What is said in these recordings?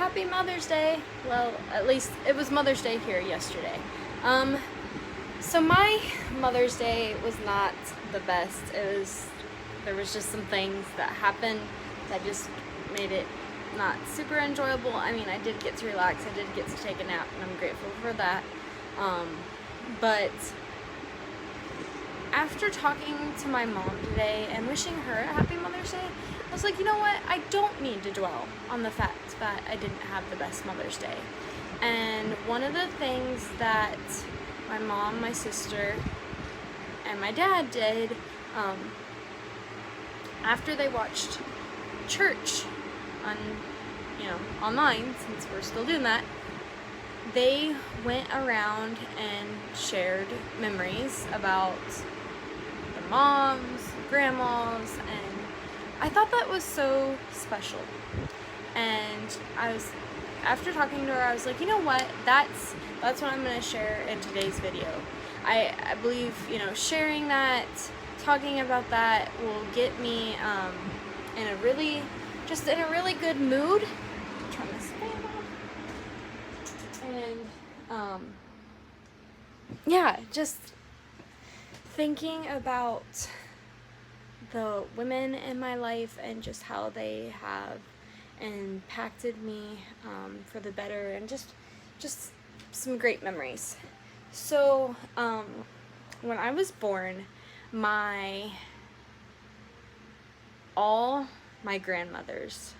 Happy Mother's Day. Well, at least it was Mother's Day here yesterday. So my Mother's Day was not the best. There was just some things that happened that just made it not super enjoyable. I mean, I did get to relax, I did get to take a nap, and I'm grateful for that. But after talking to my mom today and wishing her a happy Mother's Day, I was like, you know what? I don't need to dwell on the fact that I didn't have the best Mother's Day. And one of the things that my mom, my sister, and my dad did after they watched church online, since we're still doing that, they went around and shared memories about the moms, grandmas, and I thought that was so special. And after talking to her, I was like, you know what, that's what I'm going to share in today's video. I believe, sharing that, talking about that will get me in a really good mood. Turn this fan off. And just thinking about the women in my life and just how they have impacted me for the better, and just some great memories. So when I was born, all my grandmothers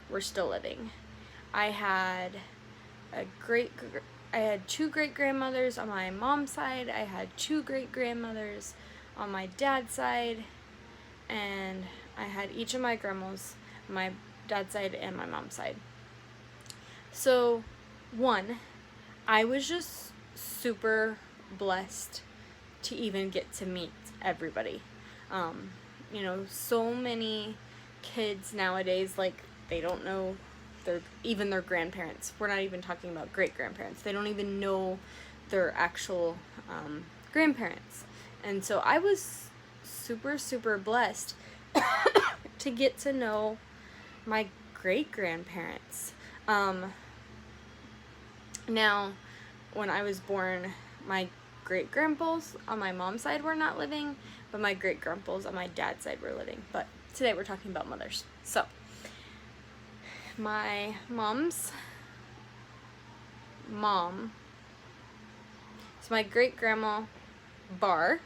were still living. I had two great grandmothers on my mom's side. I had two great grandmothers on my dad's side, and I had each of my grandmas on my dad's side and my mom's side. So I was just super blessed to even get to meet everybody. So many kids nowadays, like, they don't know their grandparents. We're not even talking about great-grandparents. They don't even know their actual grandparents. And so I was super, super blessed to get to know my great-grandparents. Now, when I was born, my great-grandpas on my mom's side were not living, but my great-grandpas on my dad's side were living. But today we're talking about mothers. So, my mom's mom, so my great-grandma Bar,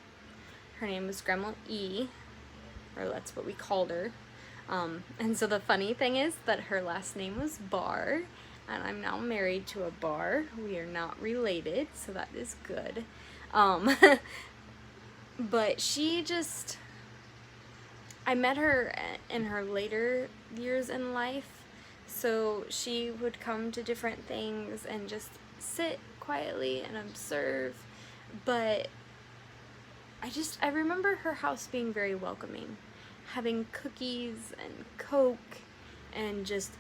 her name was Grandma E, or that's what we called her. And so the funny thing is that her last name was Bar, and I'm now married to a Bar. We are not related, so that is good. But I met her in her later years in life, so she would come to different things and just sit quietly and observe, but I remember her house being very welcoming, having cookies and Coke and just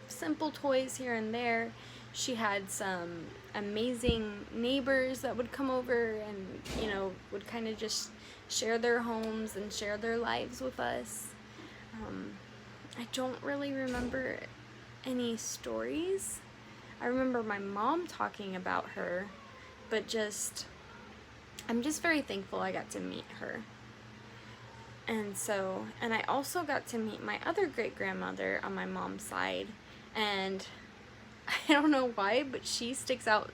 simple toys here and there. She had some amazing neighbors that would come over and, would kind of just share their homes and share their lives with us. I don't really remember any stories. I remember my mom talking about her, but I'm just very thankful I got to meet her. And I also got to meet my other great-grandmother on my mom's side, and I don't know why, but she sticks out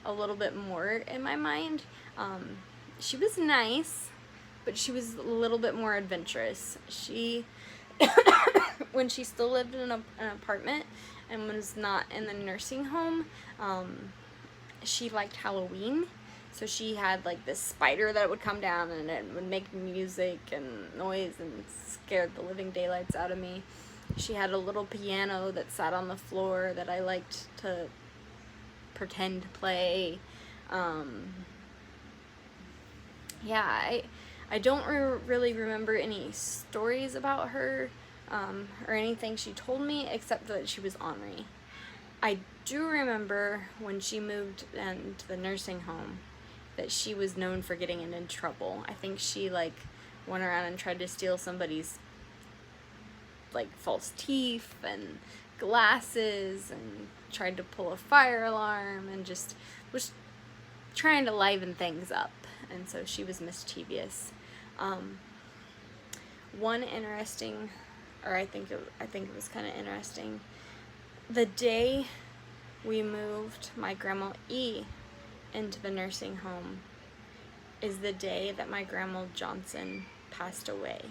a little bit more in my mind. She was nice, but she was a little bit more adventurous. She, when she still lived in an apartment and was not in the nursing home, she liked Halloween. So she had like this spider that would come down and it would make music and noise and scared the living daylights out of me. She had a little piano that sat on the floor that I liked to pretend to play. I don't really remember any stories about her or anything she told me, except that she was ornery. I do remember when she moved into the nursing home that she was known for getting into trouble. I think she went around and tried to steal somebody's like false teeth and glasses and tried to pull a fire alarm and just was trying to liven things up. And so she was mischievous. One interesting, or I think it was kind of interesting, the day we moved my grandma E into the nursing home is the day that my grandma Johnson passed away.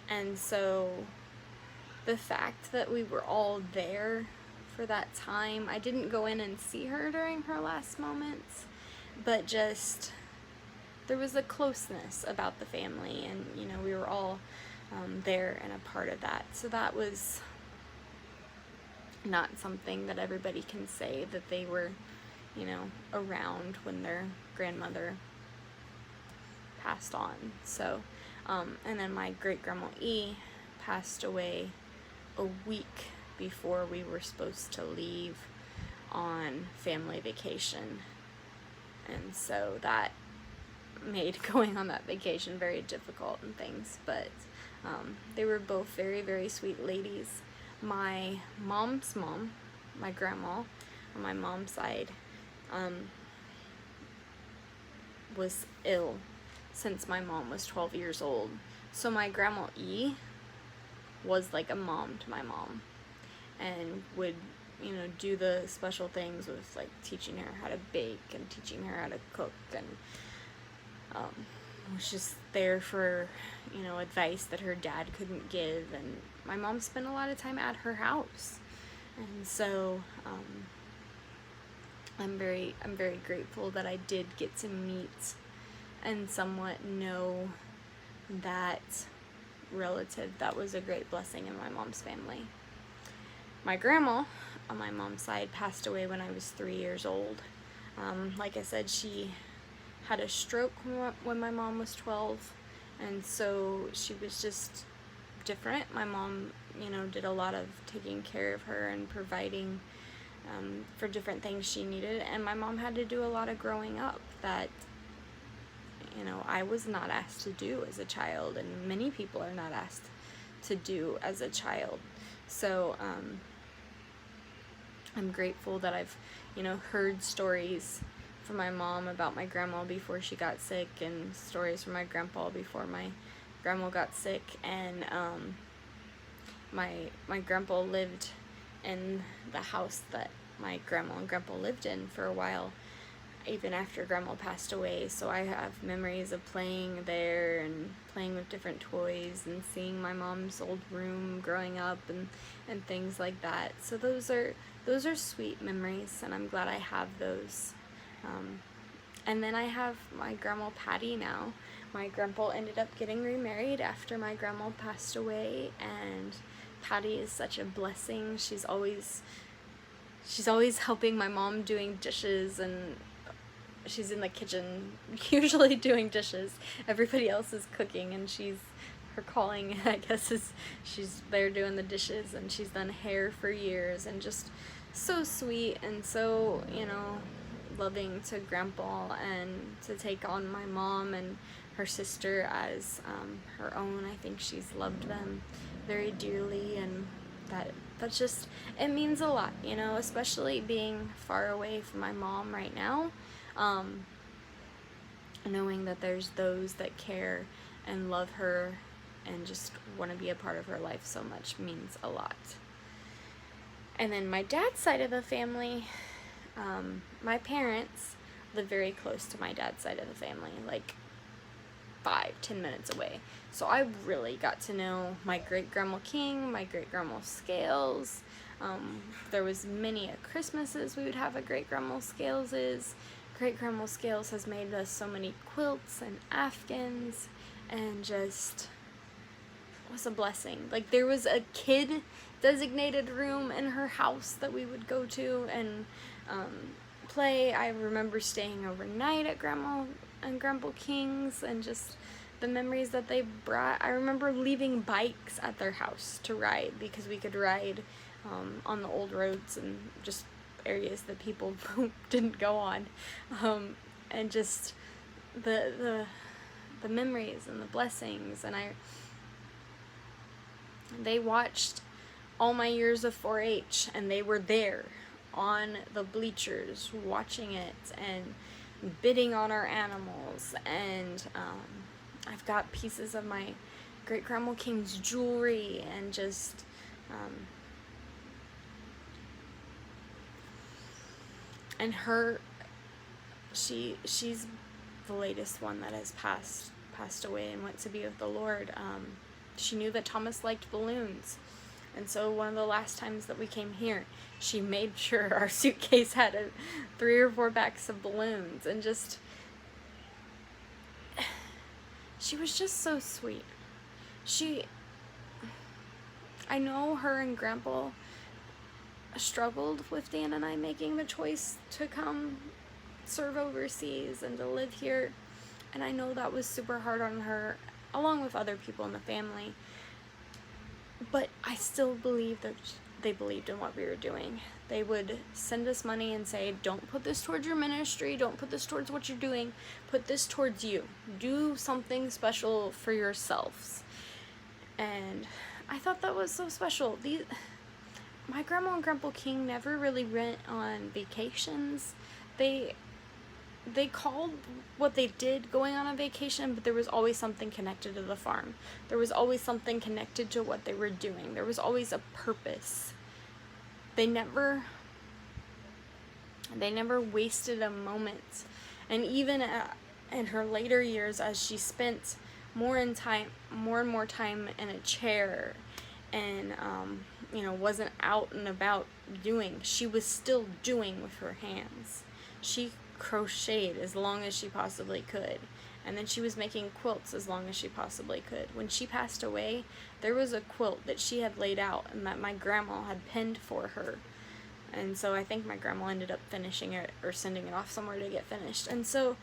And so the fact that we were all there for that time, I didn't go in and see her during her last moments, but just there was a closeness about the family, and you know, we were all there and a part of that. So that was not something that everybody can say, that they were, you know, around when their grandmother passed on. So and then my great grandma E passed away a week before we were supposed to leave on family vacation, and so that made going on that vacation very difficult and things, but they were both very, very sweet ladies. My mom's mom, my grandma on my mom's side, was ill since my mom was 12 years old. So my grandma E was like a mom to my mom, and would, you know, do the special things with like teaching her how to bake and teaching her how to cook, and was just there for, you know, advice that her dad couldn't give. And my mom spent a lot of time at her house, and so I'm very grateful that I did get to meet and somewhat know that relative. That was a great blessing in my mom's family. My grandma on my mom's side passed away when I was 3 years old. Like I said, she had a stroke when my mom was 12, and so she was just different. My mom, you know, did a lot of taking care of her and providing for different things she needed, and my mom had to do a lot of growing up that, you know, I was not asked to do as a child, and many people are not asked to do as a child. So I'm grateful that I've, you know, heard stories from my mom about my grandma before she got sick, and stories from my grandpa before my grandma got sick. And my grandpa lived in the house that my grandma and grandpa lived in for a while, even after grandma passed away. So I have memories of playing there and playing with different toys and seeing my mom's old room growing up and things like that. So those are sweet memories, and I'm glad I have those. And then I have my grandma Patty now. My grandpa ended up getting remarried after my grandma passed away, and Patty is such a blessing. She's always helping my mom doing dishes, and she's in the kitchen usually doing dishes. Everybody else is cooking, and her calling, I guess, is she's there doing the dishes, and she's done hair for years, and just so sweet and so, you know, loving to grandpa, and to take on my mom and her sister as her own. I think she's loved them very dearly, and that's just, it means a lot, you know, especially being far away from my mom right now. Knowing that there's those that care and love her and just want to be a part of her life so much means a lot. And then my dad's side of the family, my parents live very close to my dad's side of the family, like 5-10 minutes away. So I really got to know my great grandma King, my great grandma Scales. There was many Christmases we would have at great grandma Scales's. Great grandma Scales has made us so many quilts and afghans, and just was a blessing. Like, there was a kid designated room in her house that we would go to and play. I remember staying overnight at Grandma and Grandpa King's, and just the memories that they brought. I remember leaving bikes at their house to ride, because we could ride on the old roads and just areas that people didn't go on, and just the memories and the blessings. And They watched all my years of 4-H, and they were there on the bleachers watching it and bidding on our animals. And I've got pieces of my great grandma King's jewelry, and just and she's the latest one that has passed away and went to be with the Lord. She knew that Thomas liked balloons, and so one of the last times that we came here, she made sure our suitcase had 3 or 4 packs of balloons. And just, she was just so sweet. I know her and Grandpa struggled with Dan and I making the choice to come serve overseas and to live here, and I know that was super hard on her, along with other people in the family, but I still believe that they believed in what we were doing. They would send us money and say, don't put this towards your ministry, don't put this towards what you're doing, put this towards you. Do something special for yourselves. And I thought that was so special. My grandma and Grandpa King never really went on vacations. They called what they did going on a vacation, but there was always something connected to the farm. There was always something connected to what they were doing. There was always a purpose. They never wasted a moment. And even in her later years, as she spent more and more time in a chair, and wasn't out and about doing, she was still doing with her hands. She crocheted as long as she possibly could, and then she was making quilts as long as she possibly could. When she passed away, there was a quilt that she had laid out and that my grandma had pinned for her, and so I think my grandma ended up finishing it or sending it off somewhere to get finished. And so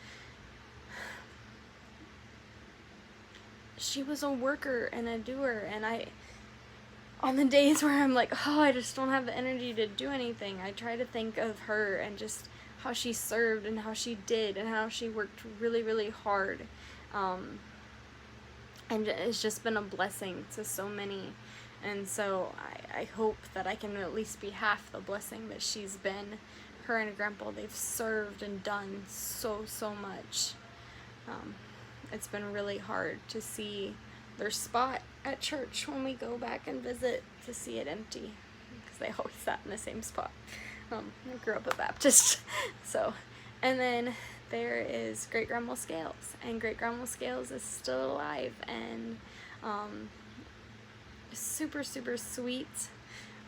she was a worker and a doer, and on the days where I'm like, oh, I just don't have the energy to do anything, I try to think of her and just how she served and how she did and how she worked really, really hard. And it's just been a blessing to so many. And so I hope that I can at least be half the blessing that she's been. Her and Grandpa, they've served and done so much. It's been really hard to see their spot at church when we go back and visit, to see it empty, because they always sat in the same spot. I grew up a Baptist. So, and then there is Great Grandma Scales, and Great Grandma Scales is still alive, and super sweet,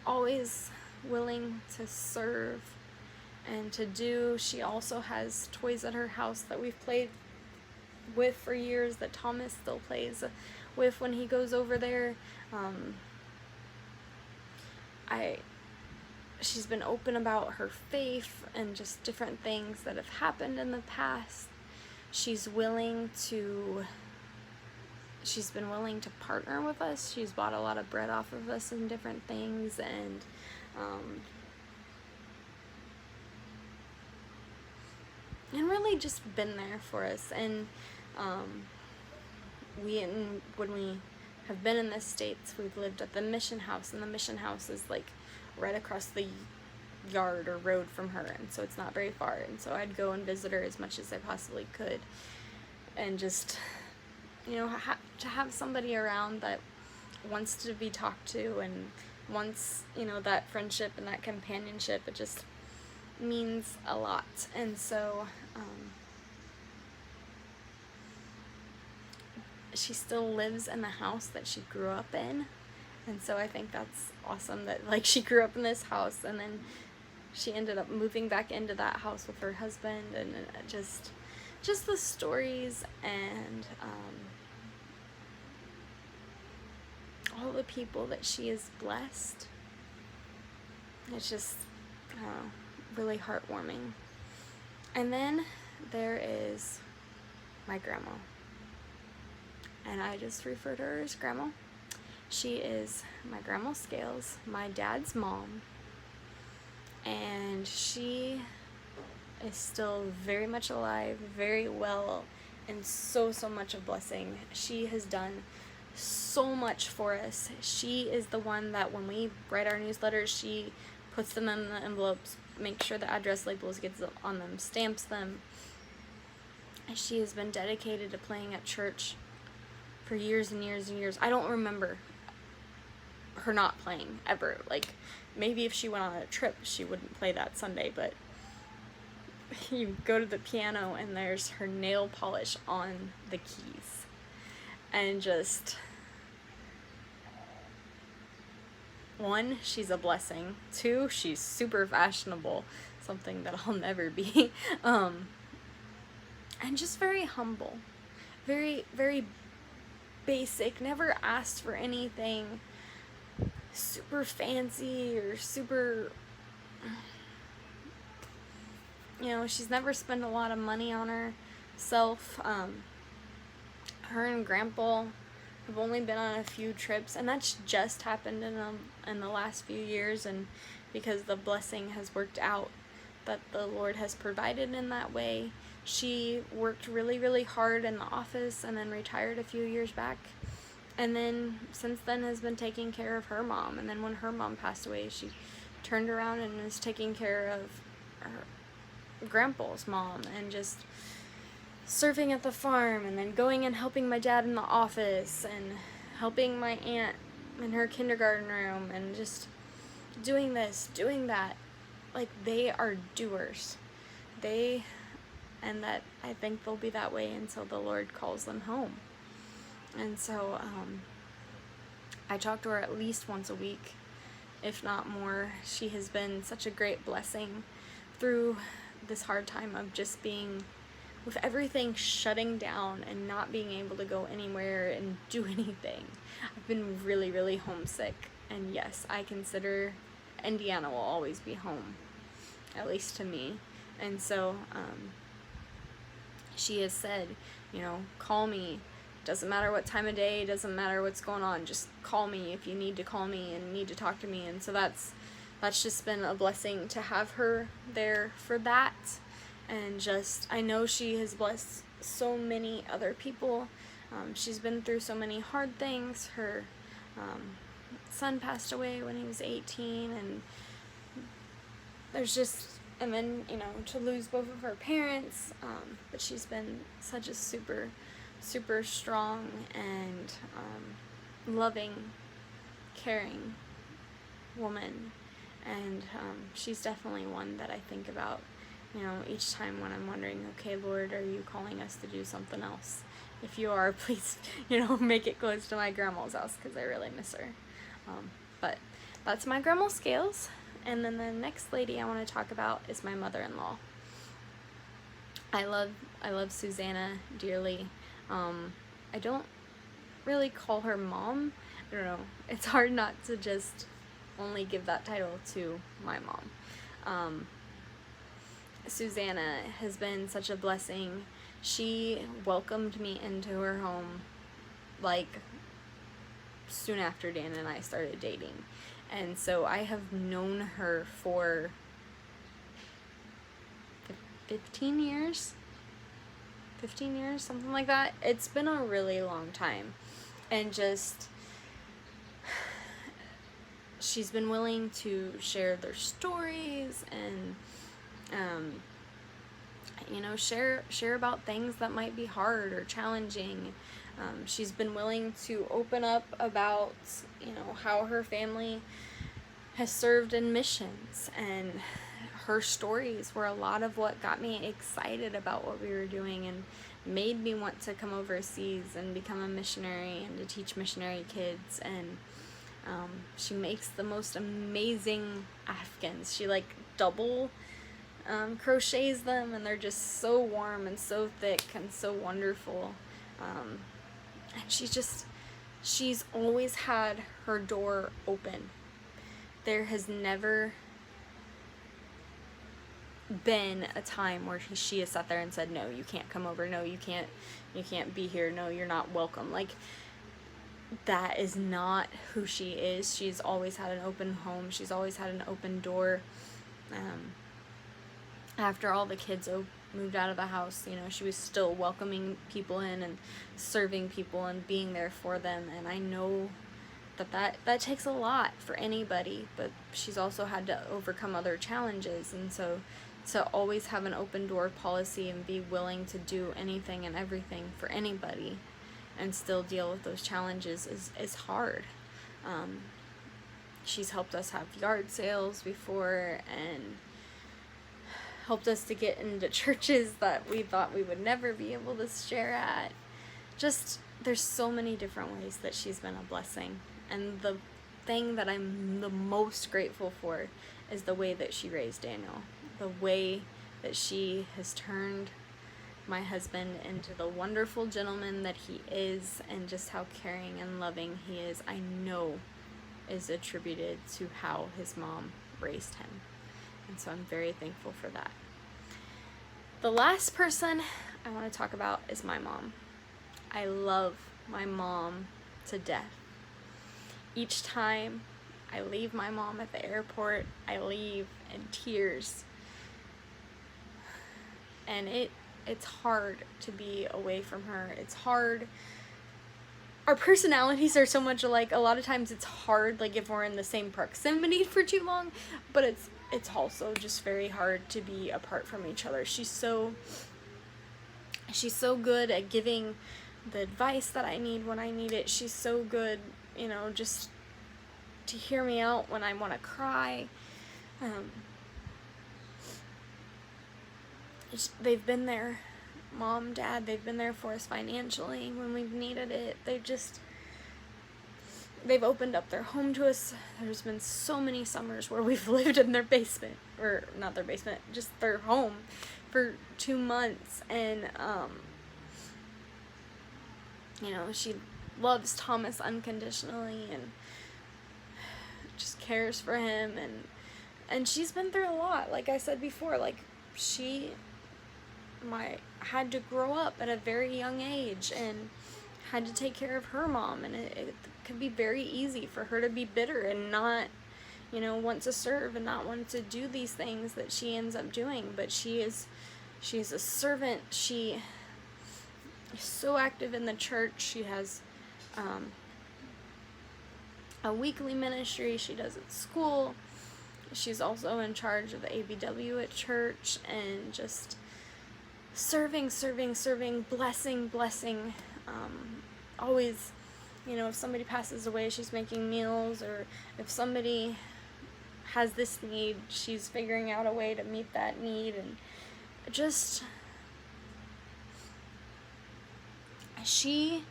always willing to serve and to do. She also has toys at her house that we've played with for years, that Thomas still plays with when he goes over there. She's been open about her faith and just different things that have happened in the past. She's been willing to partner with us. She's bought a lot of bread off of us and different things, and really just been there for us. And when we have been in the States, we've lived at the Mission House, and the Mission House is like right across the yard or road from her, and so it's not very far. And so I'd go and visit her as much as I possibly could, and just to have somebody around that wants to be talked to and wants that friendship and that companionship. It just means a lot. And so she still lives in the house that she grew up in, and so I think that's awesome that she grew up in this house, and then she ended up moving back into that house with her husband, and just the stories and all the people that she has blessed. It's just really heartwarming. And then there is my grandma, and I just refer to her as Grandma. She is my Grandma Scales, my dad's mom, and she is still very much alive, very well, and so much of blessing. She has done so much for us. She is the one that when we write our newsletters, she puts them in the envelopes, makes sure the address labels gets on them, stamps them. She has been dedicated to playing at church for years and years and years. I don't remember her not playing ever. Like, maybe if she went on a trip, she wouldn't play that Sunday, but you go to the piano and there's her nail polish on the keys. And just, one, she's a blessing. Two, she's super fashionable, something that I'll never be. And just very humble, very, very basic, never asked for anything super fancy or super, you know, she's never spent a lot of money on herself. Her and Grandpa have only been on a few trips, and that's just happened in the last few years, and because the blessing has worked out that the Lord has provided in that way. She worked really, really hard in the office and then retired a few years back. And then since then has been taking care of her mom. And then when her mom passed away, she turned around and is taking care of her grandpa's mom and just serving at the farm and then going and helping my dad in the office and helping my aunt in her kindergarten room and just doing this, doing that. Like, they are doers. And that I think they'll be that way until the Lord calls them home. And so I talk to her at least once a week, if not more. She has been such a great blessing through this hard time of just being, with everything shutting down and not being able to go anywhere and do anything. I've been really, really homesick. And yes, I consider Indiana will always be home, at least to me. And so she has said, you know, call me. Doesn't matter what time of day, doesn't matter what's going on, just call me if you need to call me and need to talk to me. And so that's just been a blessing to have her there for that. And just, I know she has blessed so many other people. She's been through so many hard things. Her son passed away when he was 18, and there's just, and then, you know, to lose both of her parents, but she's been such a super, super strong and loving, caring woman, and she's definitely one that I think about, you know, each time when I'm wondering, okay, Lord, are you calling us to do something else? If you are, please, you know, make it close to my grandma's house, because I really miss her. But that's my grandma Scales. And then the next lady I want to talk about is my mother-in-law. I love Susanna dearly. I don't really call her mom. I don't know. It's hard not to just only give that title to my mom. Susanna has been such a blessing. She welcomed me into her home like soon after Dan and I started dating. And so I have known her for 15 years, something like that. It's been a really long time. And just, she's been willing to share their stories and, you know, share about things that might be hard or challenging. She's been willing to open up about, you know, how her family has served in missions, and her stories were a lot of what got me excited about what we were doing and made me want to come overseas and become a missionary and to teach missionary kids. And she makes the most amazing afghans. She like double crochets them, and they're just so warm and so thick and so wonderful. And she's always had her door open. There has never been a time where she has sat there and said, no, you can't come over, no, you can't be here, no, you're not welcome. Like, that is not who she is. She's always had an open home. She's always had an open door. After all the kids moved out of the house, you know, she was still welcoming people in and serving people and being there for them. And I know that takes a lot for anybody, but she's also had to overcome other challenges. And so to always have an open door policy and be willing to do anything and everything for anybody and still deal with those challenges is hard. She's helped us have yard sales before and helped us to get into churches that we thought we would never be able to share at. Just, there's so many different ways that she's been a blessing. And the thing that I'm the most grateful for is the way that she raised Daniel. The way that she has turned my husband into the wonderful gentleman that he is, and just how caring and loving he is, I know is attributed to how his mom raised him. And so I'm very thankful for that. The last person I want to talk about is my mom. I love my mom to death. Each time I leave my mom at the airport, I leave in tears. And it's hard to be away from her. It's hard. Our personalities are so much alike. A lot of times it's hard, like if we're in the same proximity for too long, but it's also just very hard to be apart from each other. She's so good at giving the advice that I need when I need it. She's so good, you know, just to hear me out when I want to cry. They've been there. Mom, Dad, they've been there for us financially when we've needed it. They've opened up their home to us. There's been so many summers where we've lived in their basement, or not their basement, just their home for 2 months. And, you know, she loves Thomas unconditionally and just cares for him. And she's been through a lot. Like I said before, like she had to grow up at a very young age and had to take care of her mom, and it could be very easy for her to be bitter and not, you know, want to serve and not want to do these things that she ends up doing. But she's a servant. She is so active in the church. She has a weekly ministry she does at school. She's also in charge of the ABW at church, and just serving, blessing. Always, you know, if somebody passes away, she's making meals, or if somebody has this need, she's figuring out a way to meet that need. And just, she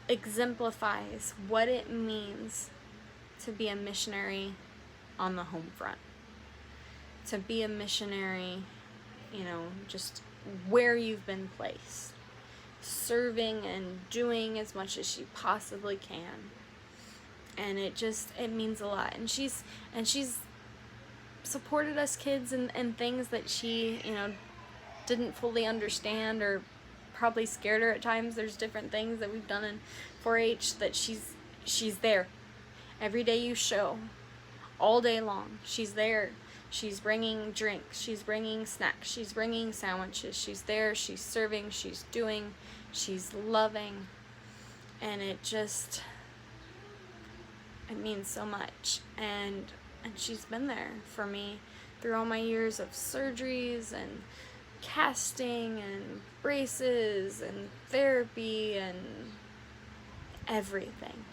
exemplifies what it means to be a missionary on the home front. To be a missionary, you know, just where you've been placed, serving and doing as much as she possibly can. And it means a lot. And she's supported us kids in things that she, you know, didn't fully understand, or probably scared her at times. There's different things that we've done in 4-H that she's there every day you show, all day long. She's there. She's bringing drinks, she's bringing snacks, she's bringing sandwiches, she's there, she's serving, she's doing, she's loving. And it means so much. And she's been there for me through all my years of surgeries and casting and braces and therapy and everything.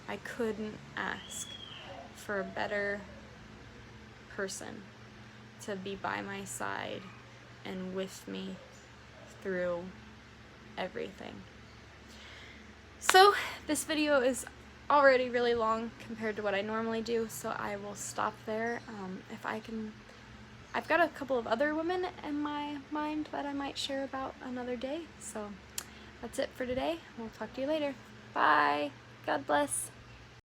I couldn't ask for a better person to be by my side and with me through everything. So this video is already really long compared to what I normally do, so I will stop there. I've got a couple of other women in my mind that I might share about another day. So that's it for today. We'll talk to you later. Bye. God bless.